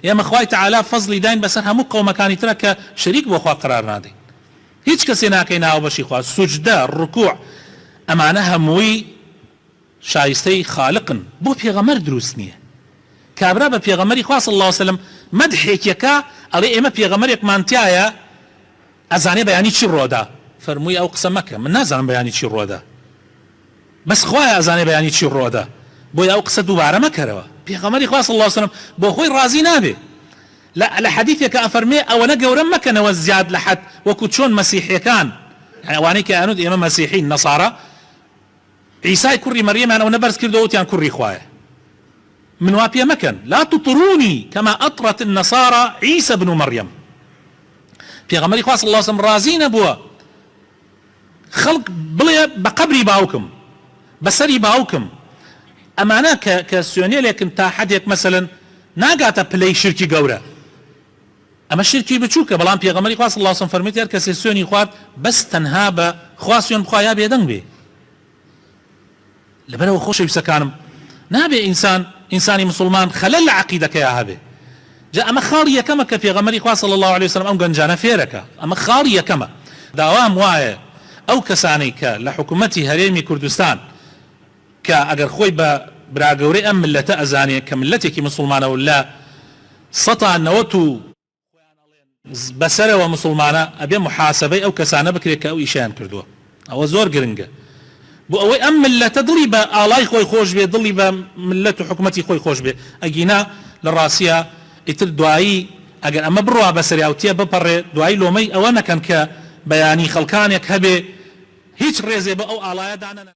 ئێمە خوای تەعالا فەزلی داین بەسەر هەموو قەومەکانی ترە کە شەریک بۆ خوا قرار نادەین هیچ کەسێ ناکەی ناوبەشی خوا سوجدە ڕکوع ئەمانە هەمووی شایستەی خالقن بۆ پێغەمەر دروست نییە کابرا بە پێغەمەری خوا صلی الله علیه وسلم مەدحێکێکە ئەڵێ ئێمە پێغەمەرێکمان تایە ئەزانێ بەیانی چی ڕۆدا فەرمووی ئەو قسە مەکە من نازانم بەیانی چی ڕۆدا بەس خوایە ئەزانێ بەیانی چی ڕۆدا بۆیە ئەو قسە دووبارە مەکەرەوە پێغەمەری خوا صلی الله علیه وسلم بۆ خۆی ڕازی نابێ لە حەدیثێکە ئەفەرمێ ئەوەنە گەورە مەکەنەوە زیاد لە حەد وەکو چۆن مەسیحیەکان ئەوانەی کە ئەنوت ئێمە مەسیحین نەسارە عیسای کوڕی مەریەمیان ئەوەنە بەرز کردەوە وتیان کوڕی خوایە من وا پێ مەکەن لا تطروني كما أطرت النصارى عيسى بن مريم پێغەمبەری خوا صلی الله علیه وسلم ڕازی نەبووە خەڵک بڵێ بە قەبری باوکم بەسەری باوکم ئەمانە کە سوێنێلێکن تا حەدێک مەسەلەن ناگاتە پلەی شرکی گەورە ئەمە شرکی بچووکە بەڵام پێغەمبەری خوا صلی الله علیه وسلم فەرمووی هەر کەسێ سوێنی خوارد بەس تەنها بە خوا سوێن بخوا یا بێدەنگ بێ لەبەرەوە خۆشەویستەکانم نابێ ئینسانی مسلمان خەلەل لە عەقیدەکەیە هەبێ جا ئەمە خاڵی یەکەمە کە پێغەمبەری خوا صلی الله علیه وسلم ئەم گەنجانە فێرەکە ئەمە خاڵی یەکەمە داوام وایە ئەو کەسانەی کە لە حکوومەتی هەرێمی کوردستان کە ئەگەر خۆی بە براگەورەی ئەم ملەتە ئەزانێ کە ملەتێکی مسلمانە لە 190 بەسەرەوە مسلمانە ئەبێ محاسبەی ئەو کەسانە بکرێت کە ئەو ئیشیان کردووە ئەوە زۆر گرنگە بۆ ئەوەی ئەم ملەتە دڵی بە ئاڵای خۆی خۆش بێ دڵی بە ملەت و حکوومەتی خۆی خۆش بێ ئەگینا لە ڕاستیە ئیتر دوایی ئەگەر ئەمە بڕوا بەسەریاوتیە بپەڕێ دوایی لۆمەی ئەوە نەکەن کە بەیانی خەڵکانێک هەبێ هیچ ڕێزێ بە ئەو ئاڵایە دانە